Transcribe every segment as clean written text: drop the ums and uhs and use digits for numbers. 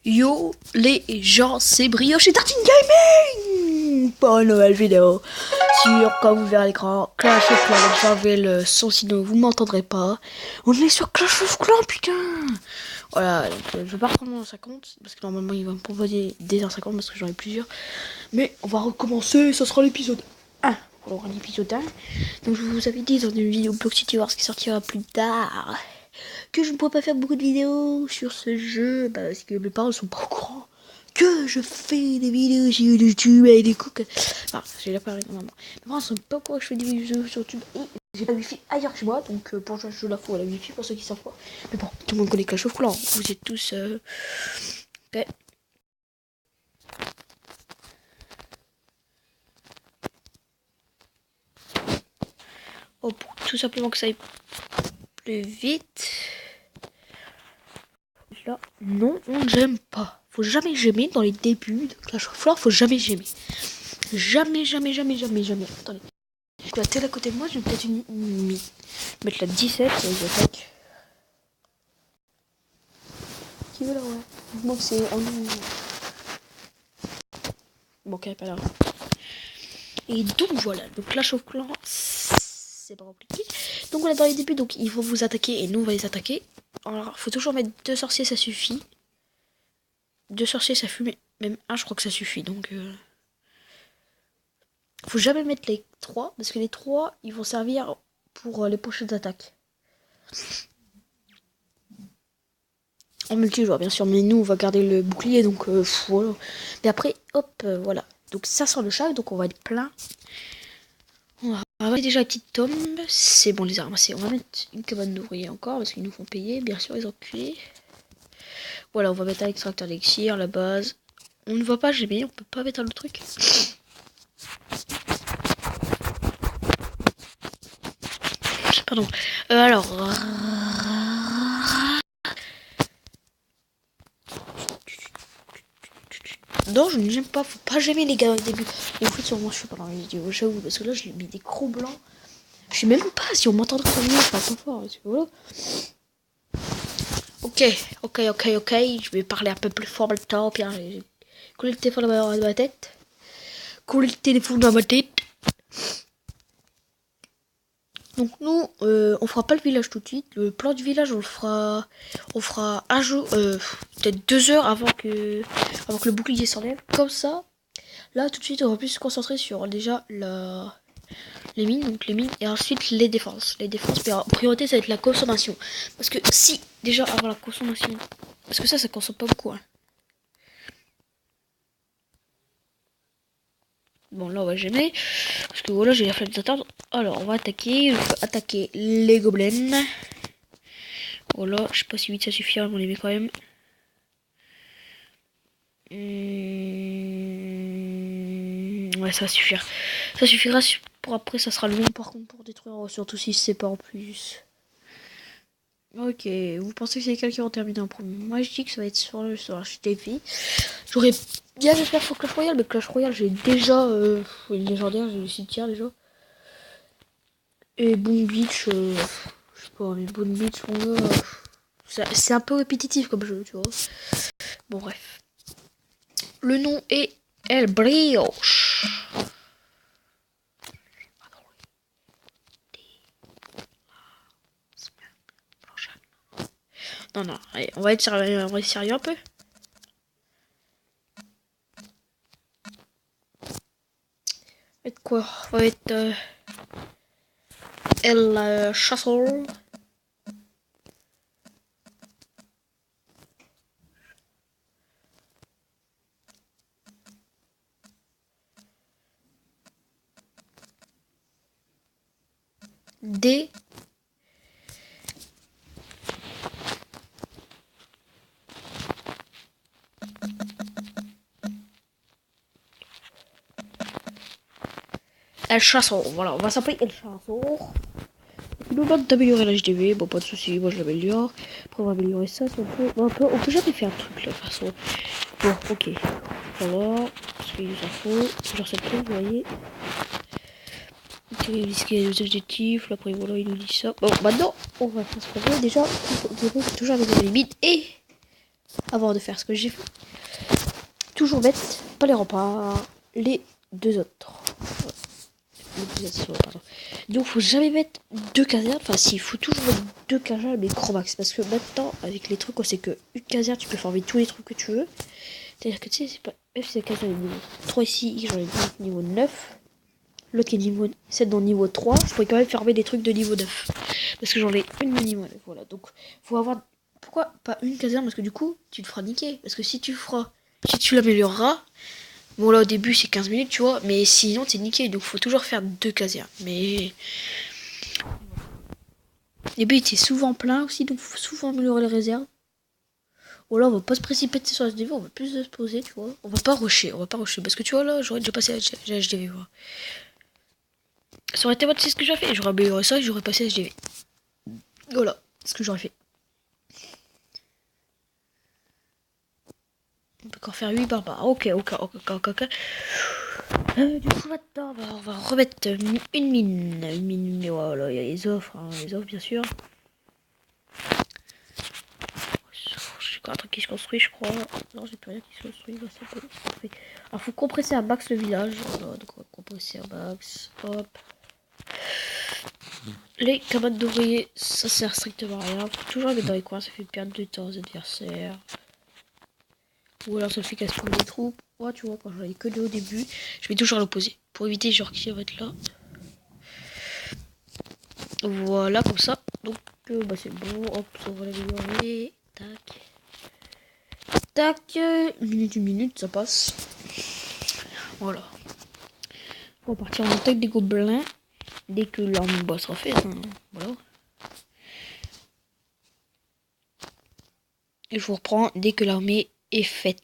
Yo les gens, c'est Brioche et Tartine Gaming pour une nouvelle vidéo sur, comme vous verrez à l'écran, Clash of Clans. J'enlève le son sinon vous m'entendrez pas. On est sur Clash of Clans, putain. Voilà, donc je vais pas reprendre en 50 parce que normalement il va me proposer des 50 parce que j'en ai plusieurs. Mais on va recommencer, ça sera l'épisode 1. Alors l'épisode 1. Donc je vous avais dit dans une vidéo Block City Wars qui sortira plus tard que je ne pourrais pas faire beaucoup de vidéos sur ce jeu parce que mes parents ne sont pas au courant que je fais des vidéos sur YouTube et des coups. Enfin, j'ai déjà parlé normalement. Mes parents ne sont pas au courant que je fais des vidéos sur YouTube et j'ai pas de wifi ailleurs chez moi, donc pour jouer je la fous à la wifi pour ceux qui savent pas. Mais bon, tout le monde connaît Clash of Clans, vous êtes tous ok. Oh, pour tout simplement que ça aille plus vite. Là, non, on n'aime pas. Faut jamais j'aimer dans les débuts de Clash of Clans, faut jamais j'aimer. Jamais. Attendez. Je dois telle à côté de moi, je vais peut-être une mettre la 17 et les attaques. Qui veut la ouais? Bon, c'est un. Bon, ok, pas là. Et donc voilà, donc Clash of Clans, c'est pas compliqué. Donc on est dans les débuts, donc il faut vous attaquer et nous on va les attaquer. Alors, faut toujours mettre 2 sorciers, ça suffit. 2 sorciers, ça fume. Même un, je crois que ça suffit. Donc, faut jamais mettre les 3 parce que les 3 ils vont servir pour les prochaines attaques. En multijoueur bien sûr, mais nous on va garder le bouclier donc voilà. Mais après hop voilà. Donc ça sent le chat, donc on va être plein. On va avoir déjà la petite tombe. C'est bon, les a ramassés. On va mettre une cabane d'ouvriers encore parce qu'ils nous font payer, bien sûr, les enculés. Voilà, on va mettre un extracteur d'élixir, la base. On ne voit pas GB, on peut pas mettre le truc. Pardon. Alors. Non, je n'aime pas, faut pas jamais les gars au début. Et en fait, sûrement, je suis pas dans les vidéos, j'avoue, parce que là, je mis des gros blancs. Je sais même pas si on m'entendra comme mieux, je parle pas fort, parce que voilà. Ok, je vais parler un peu plus fort maintenant, Pierre. J'ai collé le téléphone dans ma tête. Collé le téléphone dans ma tête. Donc nous, on fera pas le village tout de suite. Le plan du village, on fera un jour, peut-être 2 heures avant que le bouclier s'enlève. Comme ça, là tout de suite, on va plus se concentrer sur déjà les mines, donc les mines, et ensuite les défenses. Les défenses, mais en priorité, ça va être la consommation. Parce que si déjà avant la consommation, parce que ça consomme pas beaucoup. Hein. Bon là on va jamais, parce que voilà j'ai la flemme d'attendre. Alors on va attaquer, les gobelins. Voilà, je sais pas si 8 ça suffira, mais on les met quand même. Ouais, ça va suffire. Ça suffira pour après, ça sera long par contre pour détruire, surtout si c'est pas en plus. Ok, vous pensez que c'est quelqu'un qui va terminer en premier? Moi je dis que ça va être sur le HTV. J'aurais bien de faire pour Clash Royale, mais Clash Royale j'ai déjà une légendaire, j'ai le cimetière déjà. Et Boom Beach, je sais pas, mais Boom Beach, c'est un peu répétitif comme jeu, tu vois. Bon, bref. Le nom est El Brioche. Non, allez, on va être sérieux un peu. On va être quoi? On va être El Chasseur. D. El Chasseur, voilà, on va s'appeler El Chasseur. Il nous demande d'améliorer la HDV, bon pas de soucis, moi je l'améliore. Après on va améliorer ça, on peut jamais faire un truc là de toute façon. Bon, ok. Voilà, parce qu'il nous en faut. Genre cette truc, vous voyez. Ok, il dit qu'il y a des objectifs, là après voilà, il nous dit ça. Bon, maintenant, on va transformer déjà. Il faut toujours avec les limites et avant de faire ce que j'ai fait. Toujours bête, pas les remparts, les deux autres. Pardon. Donc faut jamais mettre deux casernes, enfin si, il faut toujours mettre deux casernes mais gros max. Parce que maintenant, avec les trucs, c'est que une caserne, tu peux former tous les trucs que tu veux. C'est-à-dire que tu sais, c'est pas. Même si la caserne est niveau 3 ici, j'en ai niveau 9. L'autre qui est niveau 7 dans le niveau 3, je pourrais quand même fermer des trucs de niveau 9. Parce que j'en ai une de niveau 9. Voilà, donc faut avoir. Pourquoi pas une caserne? Parce que du coup, tu te feras niquer. Parce que si tu l'amélioreras, bon là au début c'est 15 minutes, tu vois, mais sinon t'es niqué. Donc faut toujours faire deux casernes. Mais. Et puis il est souvent plein aussi, donc faut souvent améliorer les réserves. Ou là on va pas se précipiter sur HDV, on va plus se poser, tu vois. On va pas rusher. Parce que tu vois là, j'aurais déjà passé à HDV, voilà. Ça aurait été moi, tu sais ce que j'aurais fait. J'aurais amélioré ça et j'aurais passé à HDV. Voilà ce que j'aurais fait. On peut encore faire 8 barbares. Ok. Du coup maintenant on va remettre une mine. Une mine, mais voilà, il y a les offres, hein, les offres bien sûr. J'ai un truc qui se construit, je crois. Non, j'ai plus rien qui se construit. Là, c'est bon, c'est parfait. Alors, faut compresser à max le village. Voilà, donc on va compresser à max. Hop. Les cabanes d'ouvriers, ça sert strictement à rien. Faut toujours les mettre dans les coins, ça fait perdre du temps aux adversaires. Ou alors ça fait casser les troupes. Moi, tu vois, quand j'en ai que deux au début, je vais toujours l'opposer. Pour éviter, genre, qui va être là. Voilà, comme ça. Donc, bah, c'est bon. Hop, on va l'améliorer. Tac. Tac, une minute, ça passe. Voilà. On va partir en attaque des gobelins. Dès que l'arme boss sera faite. Hein. Voilà. Et je vous reprends dès que l'armée est faite.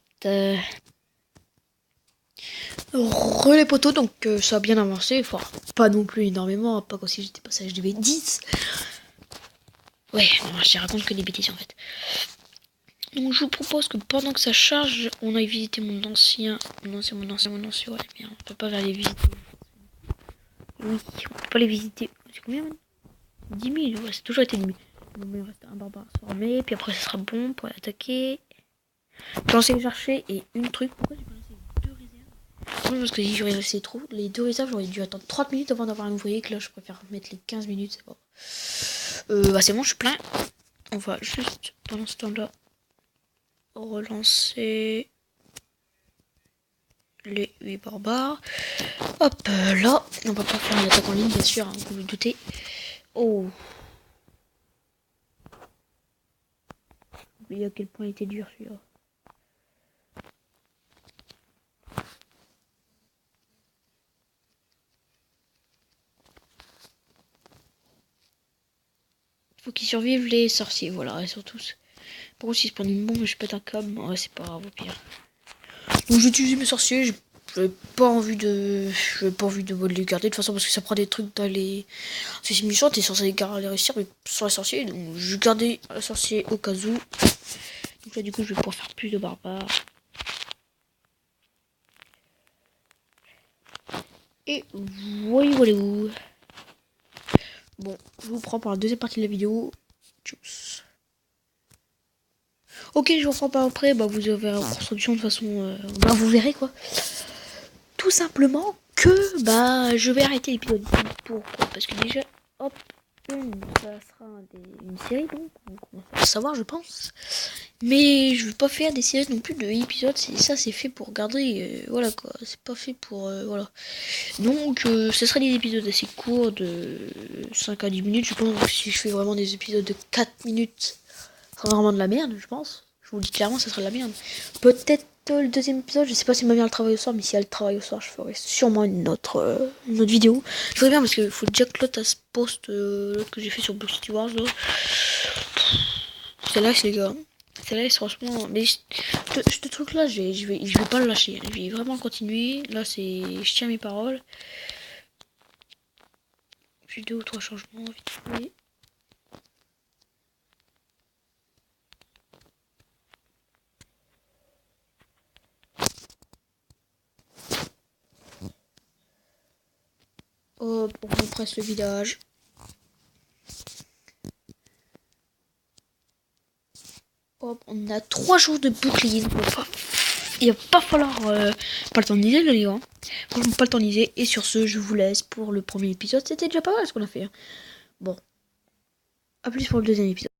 Relais poteaux, donc ça a bien avancé. Enfin, pas non plus énormément. Pas comme si j'étais passé à HDV 10. Ouais, non, je raconte que des bêtises en fait. Donc je vous propose que pendant que ça charge, on aille visiter mon ancien. Non, c'est mon ancien. Ouais, mais on peut pas aller les visiter. Oui, on peut pas les visiter. C'est combien maintenant 10 000, ouais, c'est toujours été 10 000. Bon, mais il reste un barbare à se former, puis après ça sera bon pour attaquer. Lancer les archers et une truc. Pourquoi j'ai pas laissé deux réserves? Non, parce que si j'aurais laissé trop, les deux réserves, j'aurais dû attendre 30 minutes avant d'avoir un ouvrier, que là je préfère mettre les 15 minutes, c'est bon. Bah c'est bon, je suis plein. On va juste, pendant ce temps-là, relancer les 8 barbares. Hop, là, on va pas faire une attaque en ligne, bien sûr, hein, vous vous doutez. Oh. J'ai oublié à quel point il était dur celui-là. Faut qu'ils survivent les sorciers, voilà, et surtout. Par contre, s'ils se prennent une bombe, je pète un câble, ouais, c'est pas grave, au pire. Donc, j'ai utilisé mes sorciers, j'avais pas envie de. J'avais pas envie de les garder, de toute façon, parce que ça prend des trucs dans les. C'est méchant, t'es censé les réussir, mais sans les sorciers, donc je gardais le sorcier au cas où. Donc là, du coup, je vais pouvoir faire plus de barbares. Et voilà. Bon, je vous prends pour la deuxième partie de la vidéo. Tchuss. Ok, je vous reprends pas après, bah vous avez la construction de façon... bah vous verrez quoi. Tout simplement que bah je vais arrêter l'épisode ici. Pourquoi? Parce que déjà, hop, ça sera une série donc on va savoir je pense. Mais je veux pas faire des séries non plus de épisodes, ça c'est fait pour garder, voilà quoi, c'est pas fait pour, voilà. Donc ce sera des épisodes assez courts de 5 à 10 minutes, je pense que si je fais vraiment des épisodes de 4 minutes, ça sera vraiment de la merde je pense. Je vous le dis clairement, ça sera de la merde. Peut-être le deuxième épisode, je sais pas si ma mère elle travaille au soir, mais si elle travaille au soir, je ferai sûrement une autre vidéo. Je ferai bien parce qu'il faut déjà que l'autre se poste, l'autre que j'ai fait sur Block City Wars là. C'est là les gars. C'est là franchement. Mais ce truc là, je vais pas le lâcher. Je vais vraiment continuer. Là c'est. Je tiens mes paroles. J'ai 2 ou 3 changements vite fait. Hop, on compresse le village. Hop. On a 3 jours de bouclier. Il va pas falloir pas le temps de niaiser les gars. Franchement pas le temps de niaiser. Et sur ce je vous laisse pour le premier épisode. C'était déjà pas mal ce qu'on a fait. Bon. A plus pour le deuxième épisode.